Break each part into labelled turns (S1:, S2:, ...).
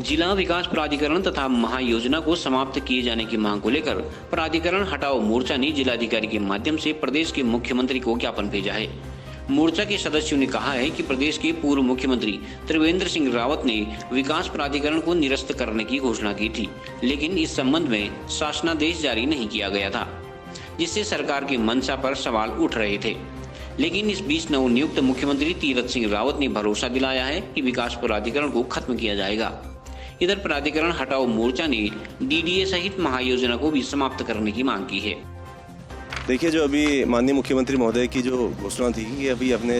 S1: जिला विकास प्राधिकरण तथा महायोजना को समाप्त किए जाने की मांग को लेकर प्राधिकरण हटाओ मोर्चा ने जिलाधिकारी के माध्यम से प्रदेश के मुख्यमंत्री को ज्ञापन भेजा है। मोर्चा के सदस्यों ने कहा है कि प्रदेश के पूर्व मुख्यमंत्री त्रिवेंद्र सिंह रावत ने विकास प्राधिकरण को निरस्त करने की घोषणा की थी, लेकिन इस संबंध में शासनादेश जारी नहीं किया गया था, जिससे सरकार की मंशा पर सवाल उठ रहे थे। लेकिन इस बीच नवनियुक्त मुख्यमंत्री तीरथ सिंह रावत ने भरोसा दिलाया है कि विकास प्राधिकरण को खत्म किया जाएगा। इधर प्राधिकरण हटाओ मोर्चा ने डीडीए सहित महायोजना को भी समाप्त करने की मांग की है।
S2: देखिए, जो अभी माननीय मुख्यमंत्री महोदय की जो घोषणा थी कि अभी अपने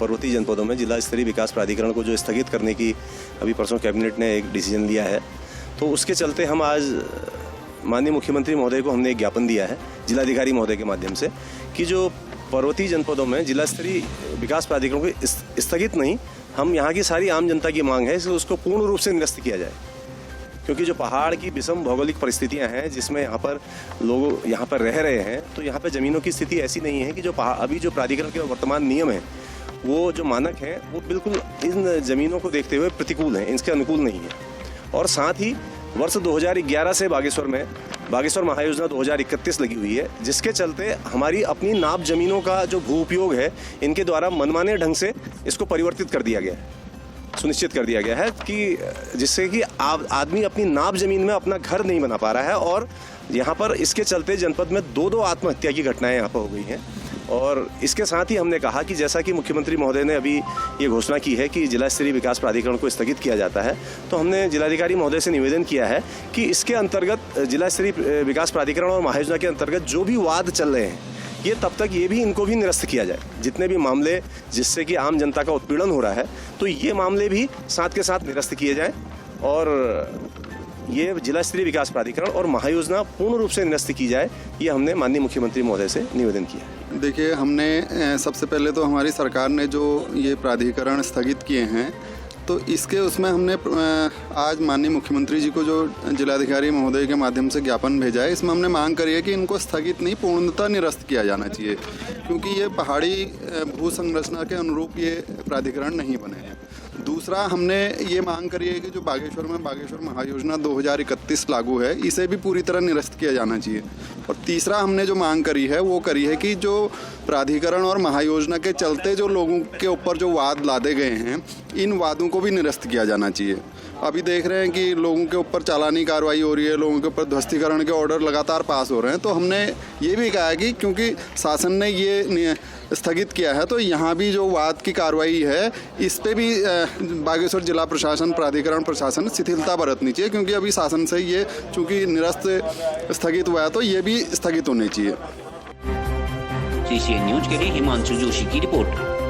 S2: पर्वतीय जनपदों में जिला स्तरीय विकास प्राधिकरण को जो स्थगित करने की अभी परसों कैबिनेट ने एक डिसीजन लिया है, तो उसके चलते हम आज माननीय मुख्यमंत्री महोदय को हमने एक ज्ञापन दिया है जिलाधिकारी महोदय के माध्यम से कि जो पर्वतीय जनपदों में जिला स्तरीय विकास प्राधिकरण को स्थगित नहीं, हम यहाँ की सारी आम जनता की मांग है उसको पूर्ण रूप से निरस्त किया जाए, क्योंकि जो पहाड़ की विषम भौगोलिक परिस्थितियां हैं जिसमें यहाँ पर लोग यहाँ पर रह रहे हैं, तो यहाँ पर ज़मीनों की स्थिति ऐसी नहीं है कि जो अभी जो प्राधिकरण के वर्तमान नियम हैं, वो जो मानक हैं, वो बिल्कुल इन ज़मीनों को देखते हुए प्रतिकूल हैं, इसके अनुकूल नहीं है। और साथ ही वर्ष 2011 से बागेश्वर महायोजना 2031 लगी हुई है, जिसके चलते हमारी अपनी नाप ज़मीनों का जो भू उपयोग है, इनके द्वारा मनमाने ढंग से इसको परिवर्तित कर दिया गया है, सुनिश्चित कर दिया गया है कि जिससे कि आदमी अपनी नाप ज़मीन में अपना घर नहीं बना पा रहा है। और यहाँ पर इसके चलते जनपद में दो आत्महत्या की घटनाएं यहाँ पर हो गई हैं। और इसके साथ ही हमने कहा कि जैसा कि मुख्यमंत्री महोदय ने अभी ये घोषणा की है कि जिला स्तरीय विकास प्राधिकरण को स्थगित किया जाता है, तो हमने जिलाधिकारी महोदय से निवेदन किया है कि इसके अंतर्गत जिला स्तरीय विकास प्राधिकरण और महायोजना के अंतर्गत जो भी वाद चल रहे हैं, ये तब तक इनको भी निरस्त किया जाए। जितने भी मामले जिससे कि आम जनता का उत्पीड़न हो रहा है, तो ये मामले भी साथ के साथ निरस्त किए जाएं और ये जिला स्तरीय विकास प्राधिकरण और महायोजना पूर्ण रूप से निरस्त की जाए, ये हमने माननीय मुख्यमंत्री महोदय से निवेदन किया है।
S3: देखिए, हमने सबसे पहले तो हमारी सरकार ने जो ये प्राधिकरण स्थगित किए हैं, तो इसके उसमें हमने आज माननीय मुख्यमंत्री जी को जो जिलाधिकारी महोदय के माध्यम से ज्ञापन भेजा है, इसमें हमने मांग करी है कि इनको स्थगित नहीं, पूर्णतः निरस्त किया जाना चाहिए, क्योंकि ये पहाड़ी भू संरचना के अनुरूप ये प्राधिकरण नहीं बने हैं। दूसरा, हमने ये मांग करी है कि जो बागेश्वर में बागेश्वर महायोजना 2031 लागू है, इसे भी पूरी तरह निरस्त किया जाना चाहिए। और तीसरा, हमने जो मांग करी है वो करी है कि जो प्राधिकरण और महायोजना के चलते जो लोगों के ऊपर जो वाद लादे गए हैं, इन वादों को भी निरस्त किया जाना चाहिए। अभी देख रहे हैं कि लोगों के ऊपर चालानी कार्रवाई हो रही है, लोगों के ऊपर ध्वस्तीकरण के ऑर्डर लगातार पास हो रहे हैं, तो हमने ये भी कहा है कि क्योंकि शासन ने ये स्थगित किया है, तो यहाँ भी जो वाद की कार्रवाई है, इस पे भी बागेश्वर जिला प्रशासन, प्राधिकरण प्रशासन शिथिलता बरतनी चाहिए, क्योंकि अभी शासन से ये चूँकि निरस्त स्थगित हुआ है, तो ये भी स्थगित होनी चाहिए।
S1: CCN न्यूज के लिए हिमांशु जोशी की रिपोर्ट।